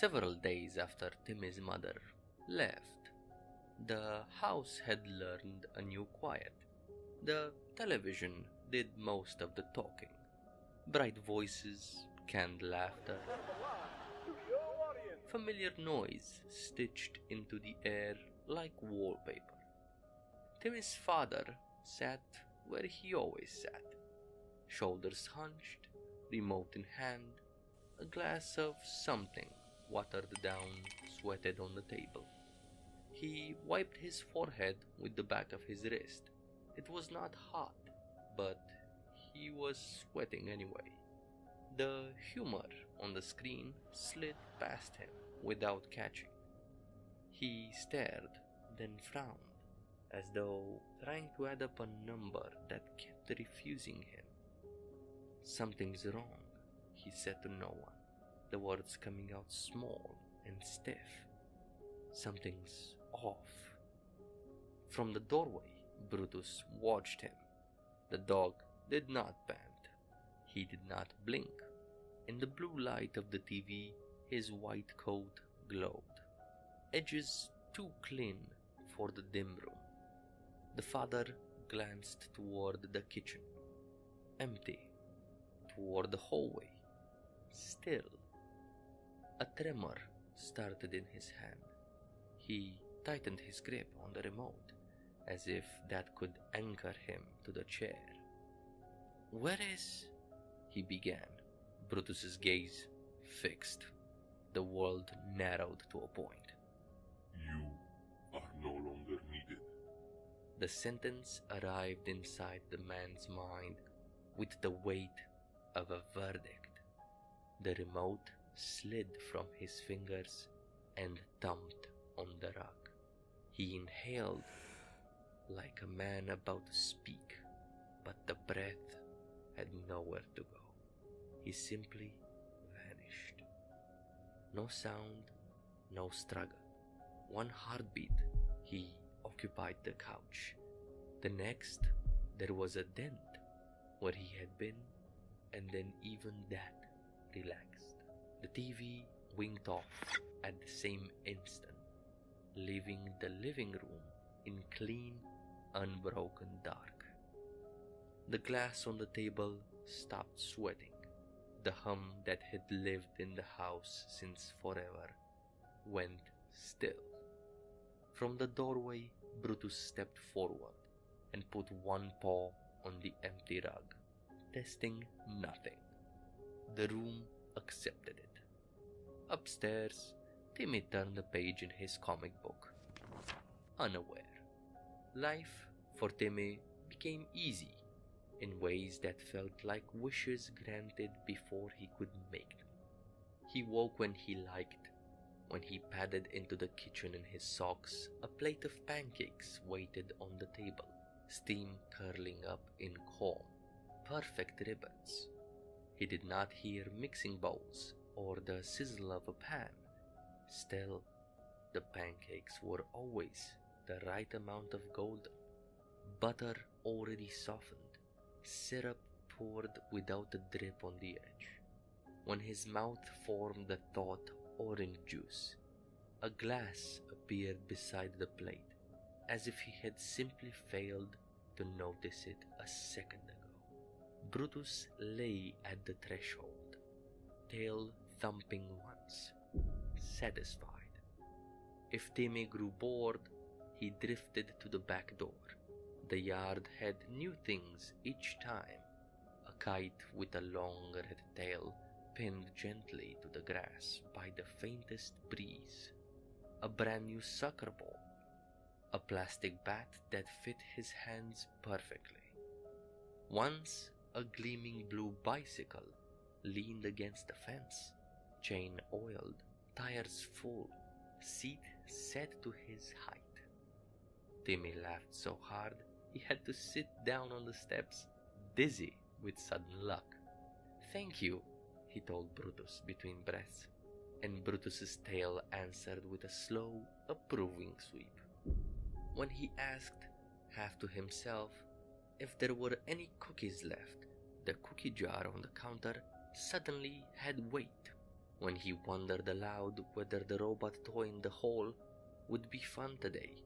Several days after Timmy's mother left, the house had learned a new quiet. The television did most of the talking. Bright voices, canned laughter, familiar noise stitched into the air like wallpaper. Timmy's father sat where he always sat, shoulders hunched, remote in hand, a glass of something watered down sweated on the table. He wiped his forehead with the back of his wrist. It was not hot, but he was sweating anyway. The humor on the screen slid past him without catching. He stared, then frowned, as though trying to add up a number that kept refusing him. "Something's wrong," he said to no one, the words coming out small and stiff. "Something's off." From the doorway, Brutus watched him. The dog did not pant. He did not blink. In the blue light of the TV, his white coat glowed, edges too clean for the dim room. The father glanced toward the kitchen, empty, toward the hallway, still. A tremor started in his hand. He tightened his grip on the remote, as if that could anchor him to the chair. "Where is—" he began. Brutus's gaze fixed. The world narrowed to a point. "You are no longer needed." The sentence arrived inside the man's mind with the weight of a verdict. The remote slid from his fingers and thumped on the rug. He inhaled like a man about to speak, but the breath had nowhere to go. He simply vanished. No sound, no struggle. One heartbeat, he occupied the couch. The next, there was a dent where he had been, and then even that relaxed. The TV winked off at the same instant, leaving the living room in clean, unbroken dark. The glass on the table stopped sweating. The hum that had lived in the house since forever went still. From the doorway, Brutus stepped forward and put one paw on the empty rug, testing nothing. The room accepted it. Upstairs, Timmy turned a page in his comic book, unaware. Life for Timmy became easy in ways that felt like wishes granted before he could make them. He woke when he liked. When he padded into the kitchen in his socks, a plate of pancakes waited on the table, steam curling up in calm, perfect ribbons. He did not hear mixing bowls or the sizzle of a pan. Still, the pancakes were always the right amount of golden. Butter already softened, syrup poured without a drip on the edge. When his mouth formed the thought orange juice, a glass appeared beside the plate, as if he had simply failed to notice it a second ago. Brutus lay at the threshold, tail thumping once, satisfied. If Timmy grew bored, he drifted to the back door. The yard had new things each time. A kite with a long red tail pinned gently to the grass by the faintest breeze. A brand new soccer ball. A plastic bat that fit his hands perfectly. Once, a gleaming blue bicycle leaned against the fence, chain oiled, tires full, seat set to his height. Timmy laughed so hard he had to sit down on the steps, dizzy with sudden luck. "Thank you," he told Brutus between breaths, and Brutus's tail answered with a slow, approving sweep. When he asked, half to himself, if there were any cookies left, the cookie jar on the counter suddenly had weight. when he wondered aloud whether the robot toy in the hall would be fun today.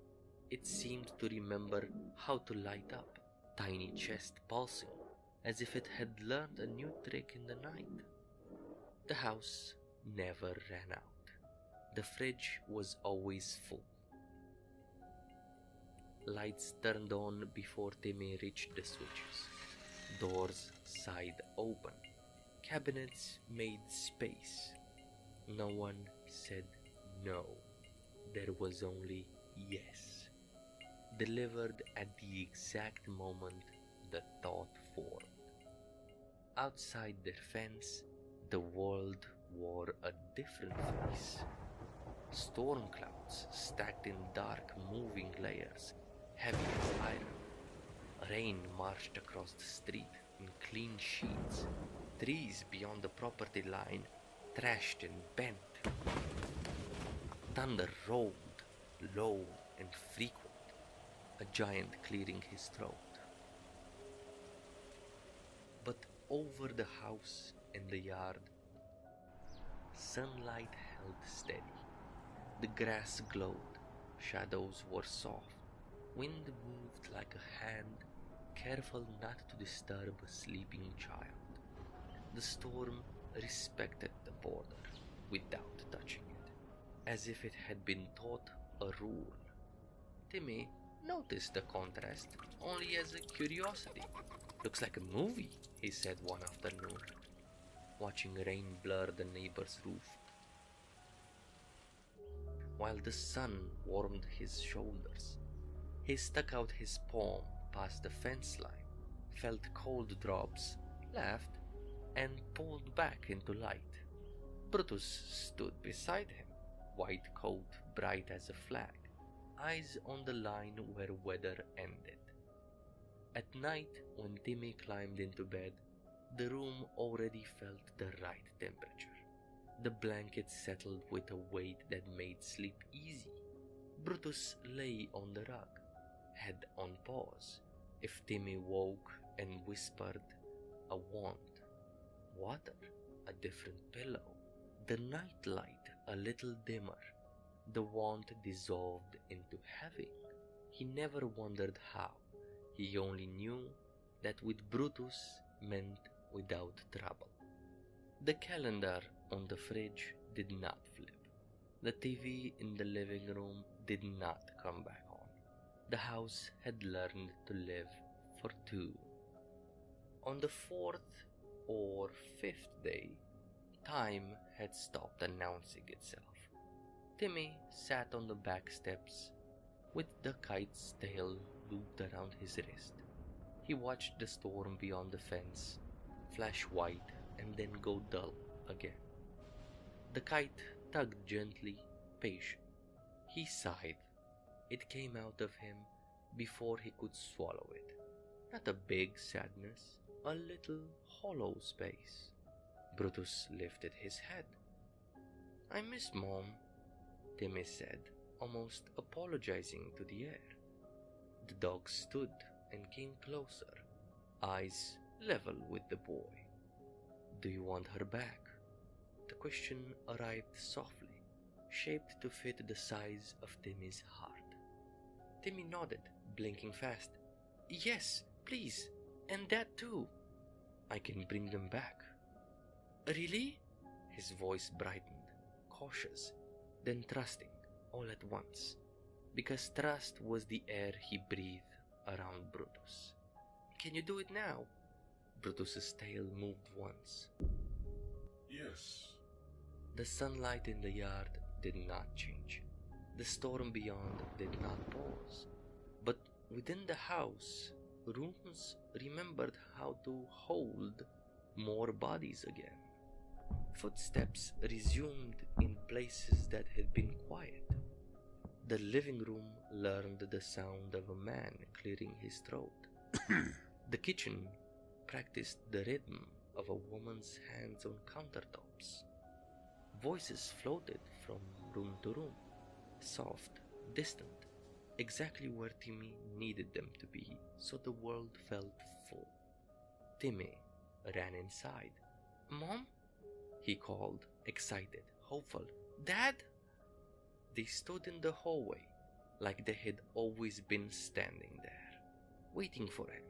It seemed to remember how to light up, tiny chest pulsing, as if it had learned a new trick in the night. The house never ran out. The fridge was always full. Lights turned on before Timmy reached the switches. Doors sighed open. Cabinets made space. No one said no. There was only yes, delivered at the exact moment the thought formed. Outside their fence, the world wore a different face. Storm clouds stacked in dark, moving layers, heavy as iron. Rain marched across the street in clean sheets. Trees beyond the property line thrashed and bent. Thunder rolled, low and frequent, a giant clearing his throat. But over the house and the yard, sunlight held steady. The grass glowed, shadows were soft, wind moved like a hand, careful not to disturb a sleeping child. The storm respected the border without touching it, as if it had been taught a rule. Timmy noticed the contrast only as a curiosity. "Looks like a movie," he said one afternoon, watching rain blur the neighbor's roof. While the sun warmed his shoulders, he stuck out his palm past the fence line, felt cold drops, laughed, and pulled back into light. Brutus stood beside him, white coat bright as a flag, eyes on the line where weather ended. At night, when Timmy climbed into bed, the room already felt the right temperature. The blanket settled with a weight that made sleep easy. Brutus lay on the rug, head on pause. If Timmy woke and whispered a want, water, a different pillow, the night light a little dimmer, the want dissolved into having. He never wondered how. He only knew that with Brutus meant without trouble. The calendar on the fridge did not flip. The TV in the living room did not come back on. The house had learned to live for two. On the fourth or fifth day, time had stopped announcing itself. Timmy sat on the back steps with the kite's tail looped around his wrist. He watched the storm beyond the fence flash white and then go dull again. The kite tugged gently, patient. He sighed. It came out of him before he could swallow it. Not a big sadness, a little hollow space. Brutus lifted his head. "I miss Mom," Timmy said, almost apologizing to the air. The dog stood and came closer, eyes level with the boy. "Do you want her back?" The question arrived softly, shaped to fit the size of Timmy's heart. Timmy nodded, blinking fast. "Yes, please, and that too. I can bring them back." "Really?" His voice brightened, cautious, then trusting, all at once, because trust was the air he breathed around Brutus. "Can you do it now?" Brutus's tail moved once. Yes. The sunlight in the yard did not change. The storm beyond did not pause. But within the house, rooms remembered how to hold more bodies again. Footsteps resumed in places that had been quiet. The living room learned the sound of a man clearing his throat. The kitchen practiced the rhythm of a woman's hands on countertops. Voices floated from room to room, soft, distant, exactly where Timmy needed them to be, so the world felt full. Timmy ran inside. "Mom?" he called, excited, hopeful. "Dad?" They stood in the hallway like they had always been standing there, waiting for him.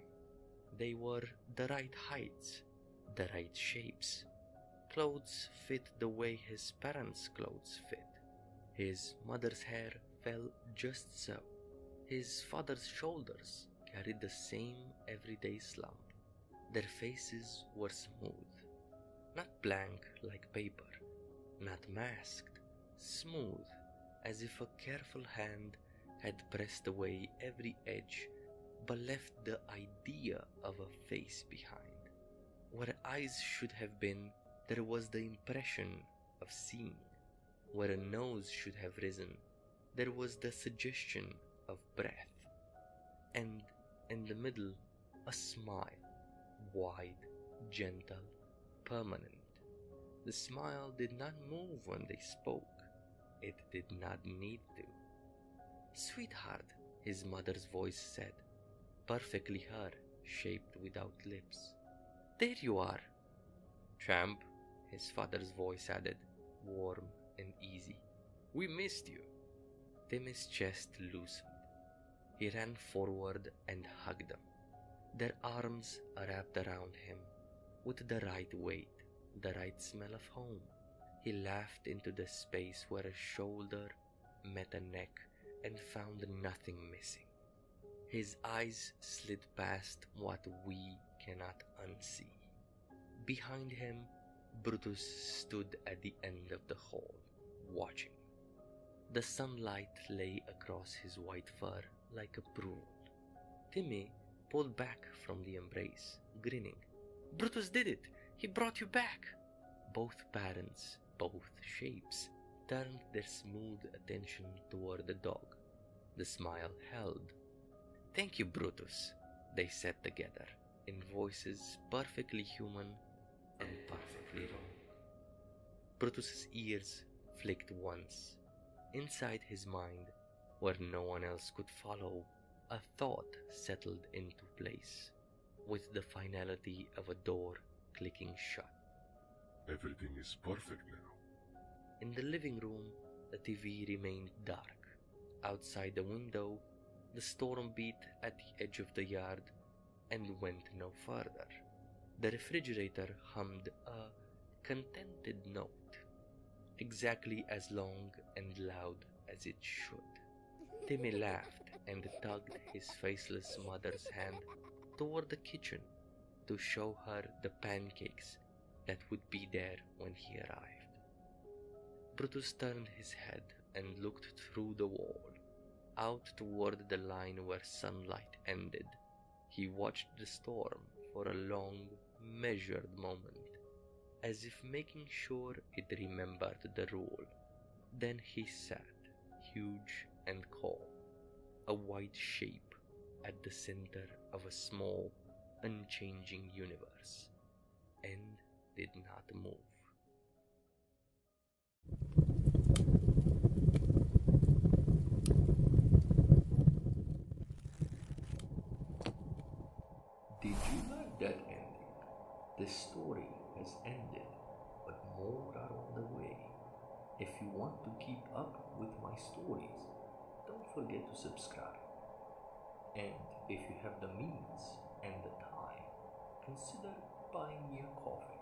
They were the right heights, the right shapes. Clothes fit the way his parents' clothes fit. His mother's hair fell just so. His father's shoulders carried the same everyday slump. Their faces were smooth, not blank like paper, not masked, smooth, as if a careful hand had pressed away every edge but left the idea of a face behind. Where eyes should have been, there was the impression of seeing. Where a nose should have risen, there was the suggestion of breath. And in the middle, a smile, wide, gentle, permanent. The smile did not move when they spoke. It did not need to. "Sweetheart," his mother's voice said, perfectly her, shaped without lips. "There you are." "Champ," his father's voice added, warm and easy. "We missed you." Timmy's chest loosened. He ran forward and hugged them, their arms wrapped around him with the right weight, the right smell of home. He laughed into the space where a shoulder met a neck and found nothing missing. His eyes slid past what we cannot unsee. Behind him, Brutus stood at the end of the hall, watching. The sunlight lay across his white fur like a pool. Timmy pulled back from the embrace, grinning. "Brutus did it! He brought you back!" Both parents, both shapes, turned their smooth attention toward the dog. The smile held. "Thank you, Brutus," they said together, in voices perfectly human and perfectly wrong. Brutus's ears flicked once. Inside his mind, where no one else could follow, a thought settled into place, with the finality of a door clicking shut. Everything is perfect now. In the living room, the TV remained dark. Outside the window, the storm beat at the edge of the yard and went no further. The refrigerator hummed a contented note, exactly as long and loud as it should. Timmy laughed and tugged his faceless mother's hand toward the kitchen to show her the pancakes that would be there when he arrived. Brutus turned his head and looked through the wall, out toward the line where sunlight ended. He watched the storm for a long, measured moment, as if making sure it remembered the rule. Then he sat, huge and calm, a white shape at the center of a small, unchanging universe, and did not move. Did you like that ending? The story has ended, but more are on the way. If you want to keep up with my stories, don't forget to subscribe. And if you have the means and the time, consider buying me a coffee.